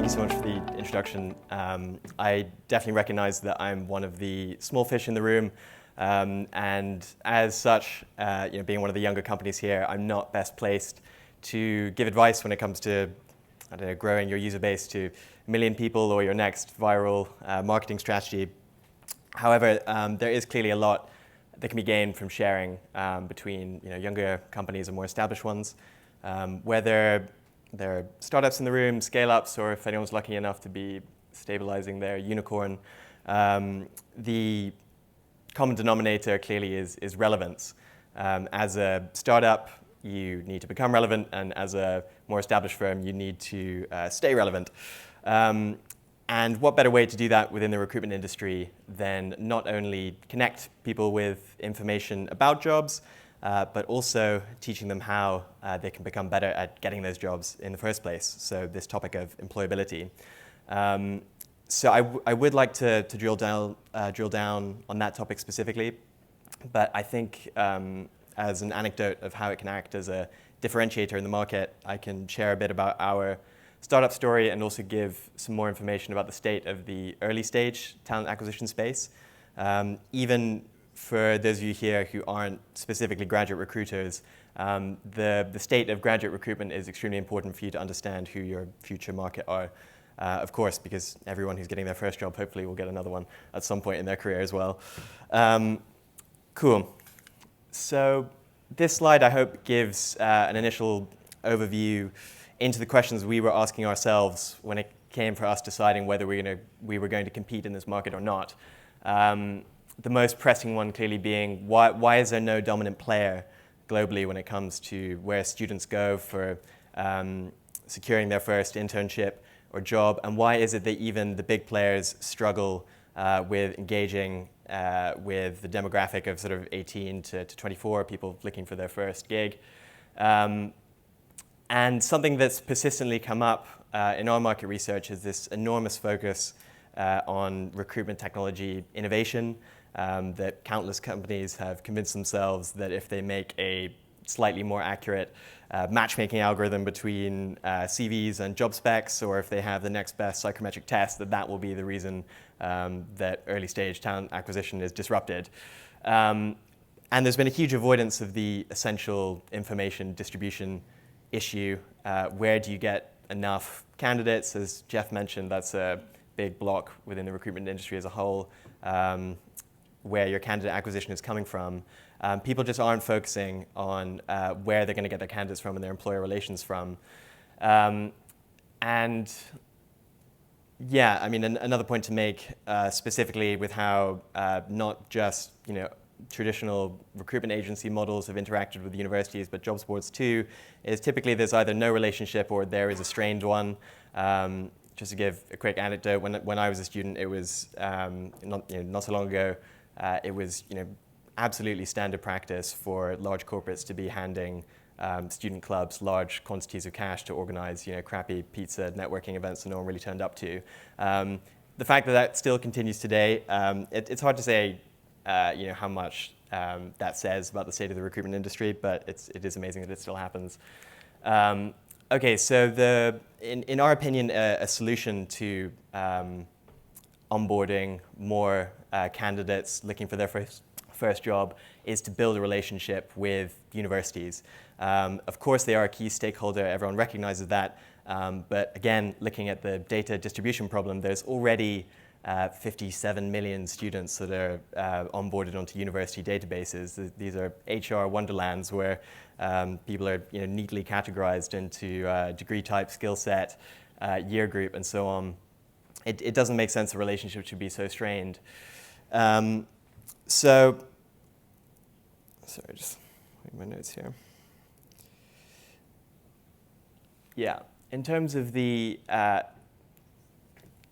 thank you so much for the introduction. I definitely recognize that I'm one of the small fish in the room, and as such, being one of the younger companies here, I'm not best placed to give advice when it comes to, growing your user base to 1 million people or your next viral marketing strategy. However, there is clearly a lot that can be gained from sharing between younger companies and more established ones, whether they're startups in the room, scale-ups, or if anyone's lucky enough to be stabilizing their unicorn. The common denominator clearly is relevance. As a startup, you need to become relevant, and as a more established firm, you need to stay relevant. And what better way to do that within the recruitment industry than not only connect people with information about jobs, but also teaching them how they can become better at getting those jobs in the first place. So this topic of employability. So I would like to drill down on that topic specifically, but I think as an anecdote of how it can act as a differentiator in the market, I can share a bit about our startup story and also give some more information about the state of the early stage talent acquisition space. Even for those of you here who aren't specifically graduate recruiters, the state of graduate recruitment is extremely important for you to understand who your future market are. Of course, because everyone who's getting their first job hopefully will get another one at some point in their career as well. Cool. So this slide, I hope, gives an initial overview into the questions we were asking ourselves when it came for us deciding whether we were going to compete in this market or not. The most pressing one clearly being, why is there no dominant player globally when it comes to where students go for securing their first internship or job, and why is it that even the big players struggle with engaging with the demographic of sort of 18 to 24, people looking for their first gig. And something that's persistently come up in our market research is this enormous focus on recruitment technology innovation, that countless companies have convinced themselves that if they make a slightly more accurate matchmaking algorithm between CVs and job specs, or if they have the next best psychometric test, that will be the reason that early stage talent acquisition is disrupted. And there's been a huge avoidance of the essential information distribution issue. Where do you get enough candidates? As Jeff mentioned, that's a big block within the recruitment industry as a whole, where your candidate acquisition is coming from. People just aren't focusing on where they're going to get their candidates from and their employer relations from. And yeah, I mean, another point to make specifically with how not just traditional recruitment agency models have interacted with universities, but jobs boards too, is typically there's either no relationship or there is a strained one. Just to give a quick anecdote, when I was a student, it was not so long ago. It was absolutely standard practice for large corporates to be handing student clubs large quantities of cash to organize crappy pizza networking events that no one really turned up to. The fact that still continues today, it's hard to say how much that says about the state of the recruitment industry, but it is amazing that it still happens. Okay, so in our opinion, a solution to onboarding more candidates looking for their first job is to build a relationship with universities. Of course, they are a key stakeholder. Everyone recognizes that. But again, looking at the data distribution problem, there's already 57 million students that are onboarded onto university databases. These are HR wonderlands where people are neatly categorized into degree type, skill set, year group, and so on. It doesn't make sense a relationship should be so strained. Sorry, just read my notes here. Yeah, in terms of the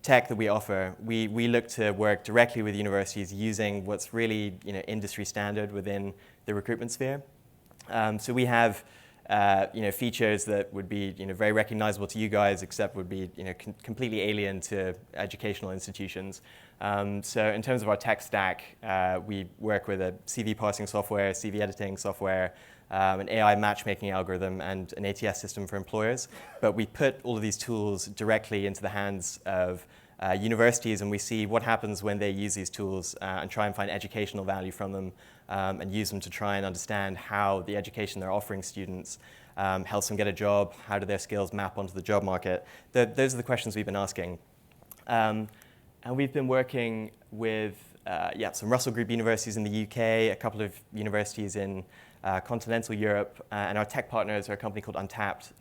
tech that we offer, we look to work directly with universities using what's really industry standard within the recruitment sphere. So we have features that would be very recognizable to you guys, except would be completely alien to educational institutions. So in terms of our tech stack, we work with a CV parsing software, CV editing software, an AI matchmaking algorithm, and an ATS system for employers. But we put all of these tools directly into the hands of universities, and we see what happens when they use these tools and try and find educational value from them, and use them to try and understand how the education they're offering students helps them get a job, how do their skills map onto the job market. Those are the questions we've been asking. And we've been working with some Russell Group universities in the UK, a couple of universities in continental Europe, and our tech partners are a company called Untapped.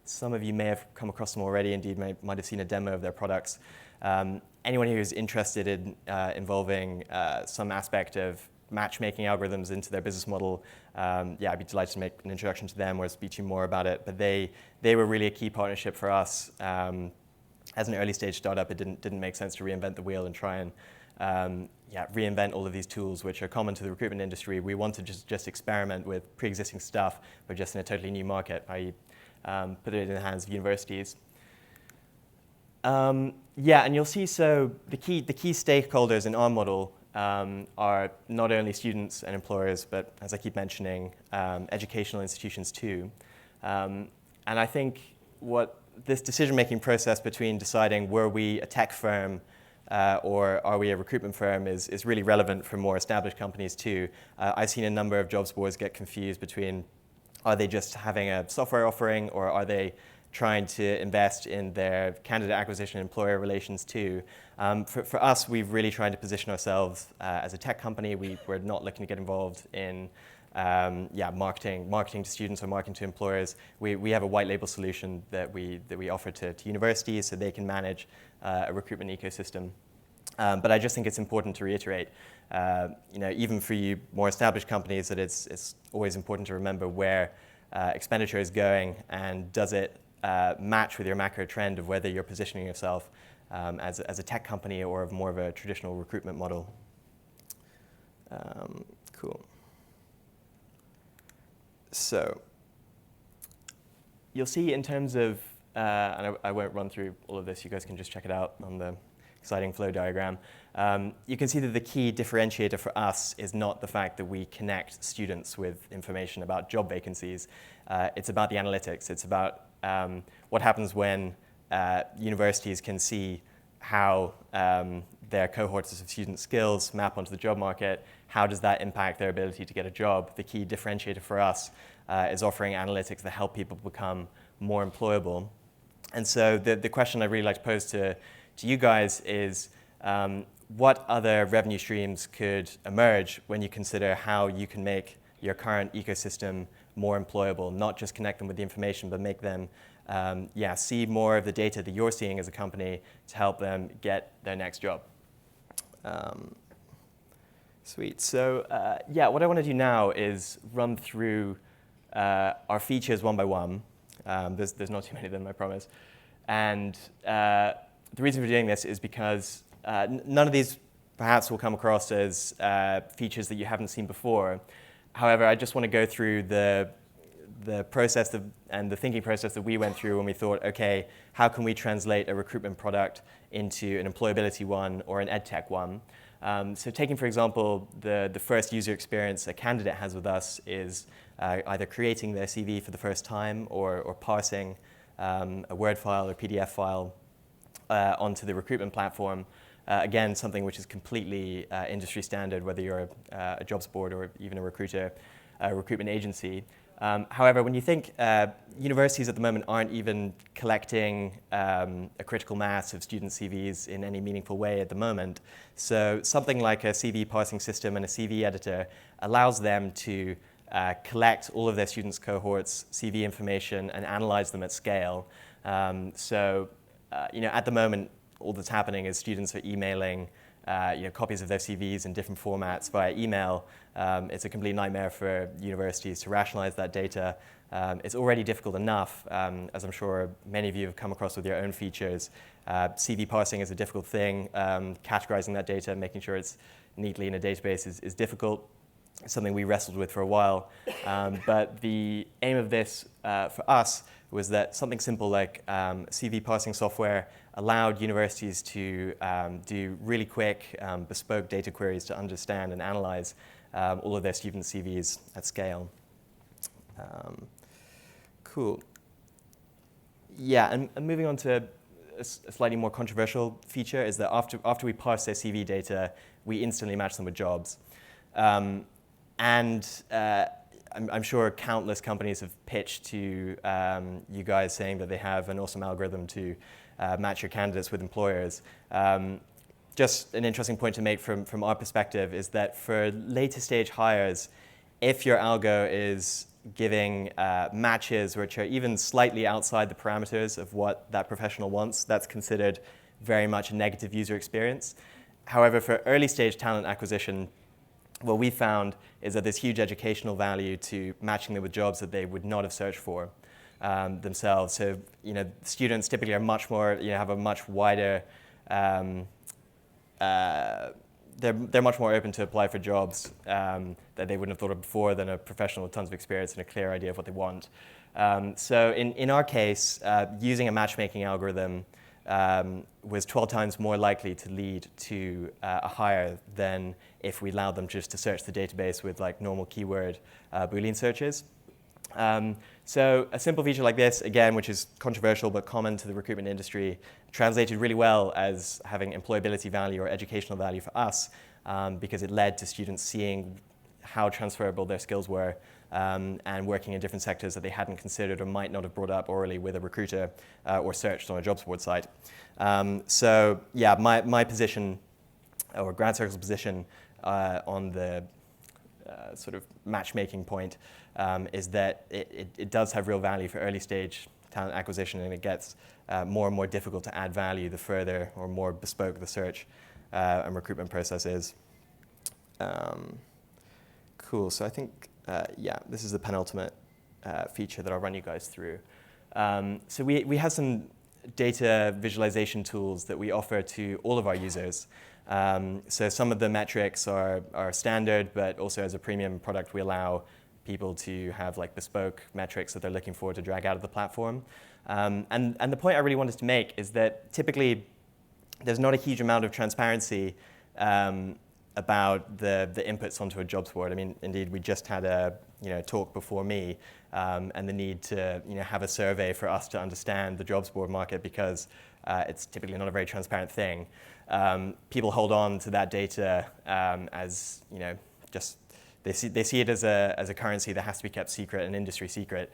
Some of you may have come across them already, indeed might have seen a demo of their products. Anyone who is interested in involving some aspect of matchmaking algorithms into their business model, I'd be delighted to make an introduction to them or speak to you more about it. But they were really a key partnership for us. As an early stage startup, it didn't make sense to reinvent the wheel and try and reinvent all of these tools which are common to the recruitment industry. We wanted to just experiment with pre-existing stuff, but just in a totally new market, i.e. Put it in the hands of universities. And you'll see, so the key stakeholders in our model are not only students and employers, but as I keep mentioning, educational institutions too. And I think what this decision-making process between deciding were we a tech firm or are we a recruitment firm is really relevant for more established companies too. I've seen a number of jobs boards get confused between are they just having a software offering or are they trying to invest in their candidate acquisition and employer relations too. For us, we've really tried to position ourselves as a tech company. We're not looking to get involved in marketing to students or marketing to employers. We have a white label solution that we offer to universities so they can manage a recruitment ecosystem. But I just think it's important to reiterate, even for you more established companies, that it's always important to remember where expenditure is going and does it match with your macro trend of whether you're positioning yourself as a tech company or more of a traditional recruitment model. Cool. So you'll see in terms of, and I won't run through all of this, you guys can just check it out on the exciting flow diagram. You can see that the key differentiator for us is not the fact that we connect students with information about job vacancies. It's about the analytics. It's about what happens when universities can see how their cohorts of student skills map onto the job market. How does that impact their ability to get a job? The key differentiator for us is offering analytics that help people become more employable. And so the question I'd really like to pose to you guys is what other revenue streams could emerge when you consider how you can make your current ecosystem more employable, not just connect them with the information, but make them see more of the data that you're seeing as a company to help them get their next job. Sweet. So what I want to do now is run through our features one by one. There's not too many of them, I promise. And the reason for doing this is because none of these perhaps will come across as features that you haven't seen before. However, I just want to go through the process and the thinking process that we went through when we thought, okay, how can we translate a recruitment product into an employability one or an edtech one? So taking, for example, the first user experience a candidate has with us is either creating their CV for the first time or parsing a Word file or PDF file onto the recruitment platform. Again, something which is completely industry standard, whether you're a jobs board or even a recruitment agency. However, when you think universities at the moment aren't even collecting a critical mass of student CVs in any meaningful way at the moment, so something like a CV parsing system and a CV editor allows them to collect all of their students' cohorts, CV information, and analyze them at scale. At the moment, all that's happening is students are emailing copies of their CVs in different formats via email. It's a complete nightmare for universities to rationalize that data. It's already difficult enough, as I'm sure many of you have come across with your own features. CV parsing is a difficult thing. Categorizing that data, making sure it's neatly in a database is difficult. something we wrestled with for a while. But the aim of this for us was that something simple like CV parsing software allowed universities to do really quick, bespoke data queries to understand and analyze all of their student CVs at scale. Cool. Yeah, and moving on to a slightly more controversial feature is that after we parse their CV data, we instantly match them with jobs. I'm sure countless companies have pitched to you guys saying that they have an awesome algorithm to match your candidates with employers. Just an interesting point to make from our perspective is that for later stage hires, if your algo is giving matches which are even slightly outside the parameters of what that professional wants, that's considered very much a negative user experience. However, for early stage talent acquisition, what we found is that there's huge educational value to matching them with jobs that they would not have searched for themselves. So, students typically are much more, have a much wider, they're much more open to apply for jobs that they wouldn't have thought of before than a professional with tons of experience and a clear idea of what they want. So in our case, using a matchmaking algorithm was 12 times more likely to lead to a hire than if we allowed them just to search the database with like normal keyword Boolean searches. So a simple feature like this, again, which is controversial but common to the recruitment industry, translated really well as having employability value or educational value for us because it led to students seeing how transferable their skills were and working in different sectors that they hadn't considered or might not have brought up orally with a recruiter or searched on a jobs board site. So yeah, my position, or GradCircle's position on the sort of matchmaking point is that it does have real value for early stage talent acquisition, and it gets more and more difficult to add value the further or more bespoke the search and recruitment process is. Cool, so I think, yeah, this is the penultimate feature that I'll run you guys through. So we have some data visualization tools that we offer to all of our users. So some of the metrics are standard, but also as a premium product, we allow people to have like bespoke metrics that they're looking for to drag out of the platform. And the point I really wanted to make is that typically there's not a huge amount of transparency about the inputs onto a jobs board. I mean, indeed, we just had a talk before me, and the need to have a survey for us to understand the jobs board market because it's typically not a very transparent thing. People hold on to that data as just they see it as a currency that has to be kept secret, an industry secret.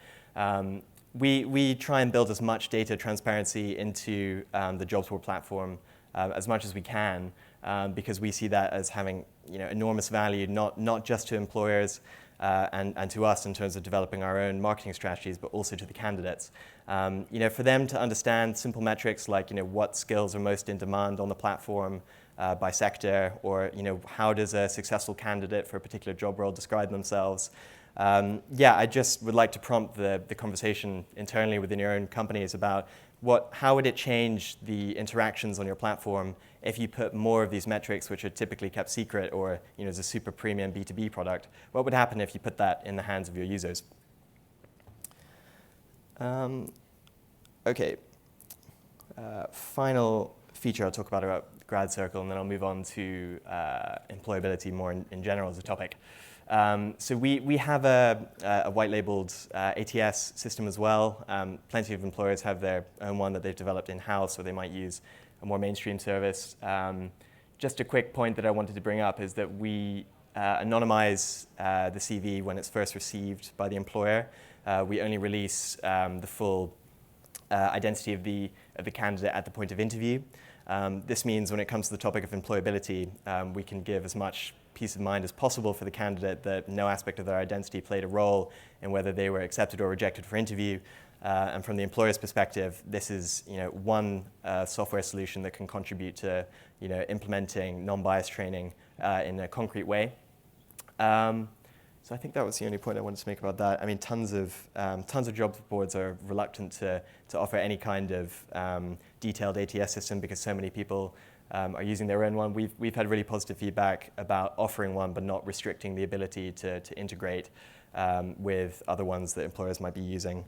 We try and build as much data transparency into the jobs board platform as much as we can. Because we see that as having enormous value, not just to employers and to us in terms of developing our own marketing strategies, but also to the candidates. For them to understand simple metrics like what skills are most in demand on the platform by sector, or how does a successful candidate for a particular job role describe themselves. Yeah, I just would like to prompt the conversation internally within your own companies about how would it change the interactions on your platform if you put more of these metrics, which are typically kept secret or as a super premium B2B product. What would happen if you put that in the hands of your users? Okay. Final feature I'll talk about GradCircle, and then I'll move on to employability more in general as a topic. So we have a white-labeled ATS system as well. Plenty of employers have their own one that they've developed in-house, or they might use a more mainstream service. Just a quick point that I wanted to bring up is that we anonymize the CV when it's first received by the employer. We only release the full identity of the candidate at the point of interview. This means when it comes to the topic of employability, we can give as much peace of mind as possible for the candidate that no aspect of their identity played a role in whether they were accepted or rejected for interview. And from the employer's perspective, this is one software solution that can contribute to implementing non-bias training in a concrete way. So I think that was the only point I wanted to make about that. I mean, tons of job boards are reluctant to offer any kind of detailed ATS system because so many people are using their own one. We've had really positive feedback about offering one, but not restricting the ability to integrate with other ones that employers might be using.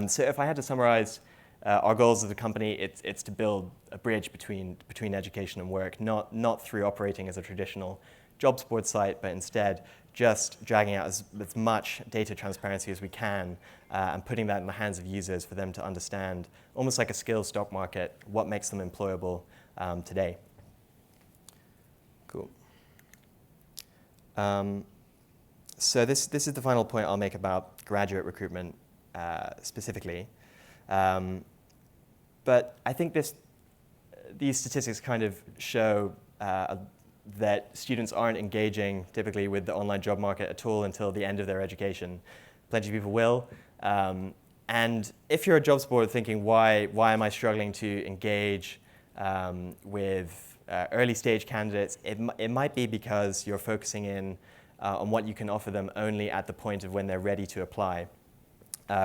So if I had to summarize our goals as a company, it's to build a bridge between education and work, not through operating as a traditional jobs board site, but instead just dragging out as much data transparency as we can and putting that in the hands of users for them to understand, almost like a skills stock market, what makes them employable today. Cool. So this is the final point I'll make about graduate recruitment specifically. But I think these statistics kind of show that students aren't engaging typically with the online job market at all until the end of their education. Plenty of people will. And if you're a jobs board thinking, why am I struggling to engage with early stage candidates, it might be because you're focusing in on what you can offer them only at the point of when they're ready to apply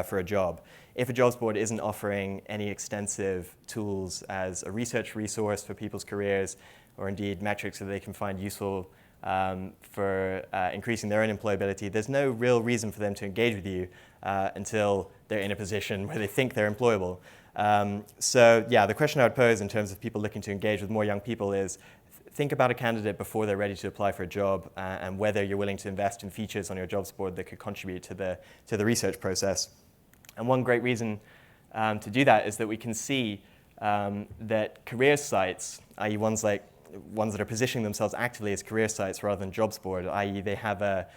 for a job. If a jobs board isn't offering any extensive tools as a research resource for people's careers, or indeed metrics that they can find useful for increasing their own employability, there's no real reason for them to engage with you until they're in a position where they think they're employable. So yeah, the question I would pose in terms of people looking to engage with more young people is, think about a candidate before they're ready to apply for a job and whether you're willing to invest in features on your jobs board that could contribute to the research process. And one great reason to do that is that we can see that career sites, i.e. ones that are positioning themselves actively as career sites rather than jobs board, i.e. they have a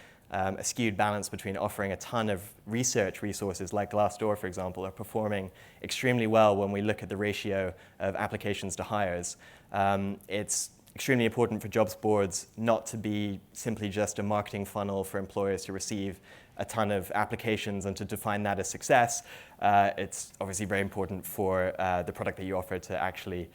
skewed balance between offering a ton of research resources like Glassdoor, for example, are performing extremely well when we look at the ratio of applications to hires. It's extremely important for jobs boards not to be simply just a marketing funnel for employers to receive a ton of applications and to define that as success. It's obviously very important for the product that you offer to actually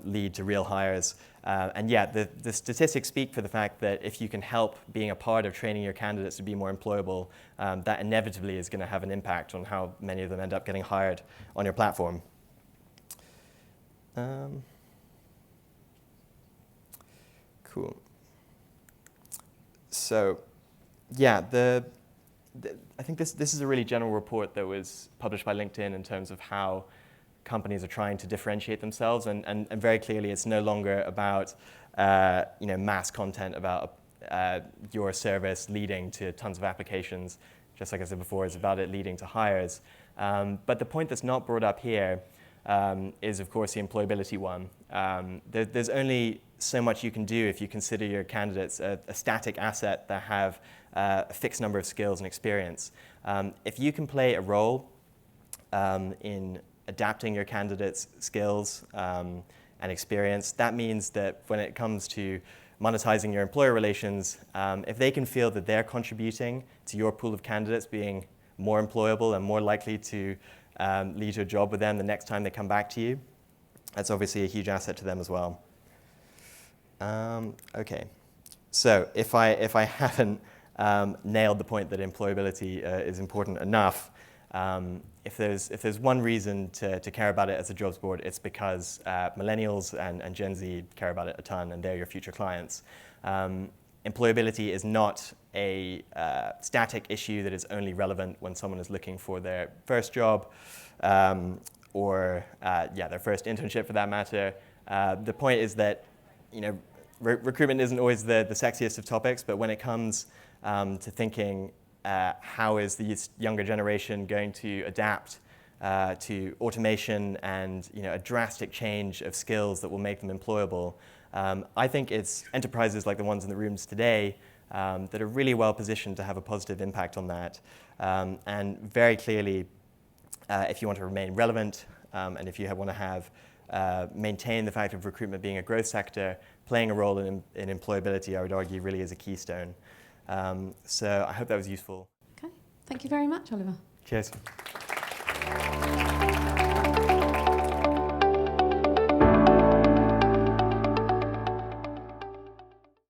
lead to real hires. And yeah, the statistics speak for the fact that if you can help being a part of training your candidates to be more employable, that inevitably is going to have an impact on how many of them end up getting hired on your platform. Cool. So yeah, I think this is a really general report that was published by LinkedIn in terms of how companies are trying to differentiate themselves, and very clearly it's no longer about mass content about your service leading to tons of applications. Just like I said before, it's about it leading to hires. But the point that's not brought up here is, of course, the employability one. There's only so much you can do if you consider your candidates a static asset that have a fixed number of skills and experience. If you can play a role in adapting your candidates' skills and experience, that means that when it comes to monetizing your employer relations, if they can feel that they're contributing to your pool of candidates being more employable and more likely to lead to a job with them the next time they come back to you, that's obviously a huge asset to them as well. Okay, so if I haven't nailed the point that employability is important enough, if there's one reason to care about it as a jobs board, it's because millennials and Gen Z care about it a ton, and they're your future clients. Employability is not a static issue that is only relevant when someone is looking for their first job or their first internship for that matter. The point is that recruitment isn't always the sexiest of topics, but when it comes to thinking how is the younger generation going to adapt to automation and a drastic change of skills that will make them employable, I think it's enterprises like the ones in the rooms today that are really well positioned to have a positive impact on that. And very clearly, if you want to remain relevant and if you want to have maintain the fact of recruitment being a growth sector, playing a role in employability, I would argue, really is a keystone. So I hope that was useful. Okay, thank you very much, Oliver. Cheers.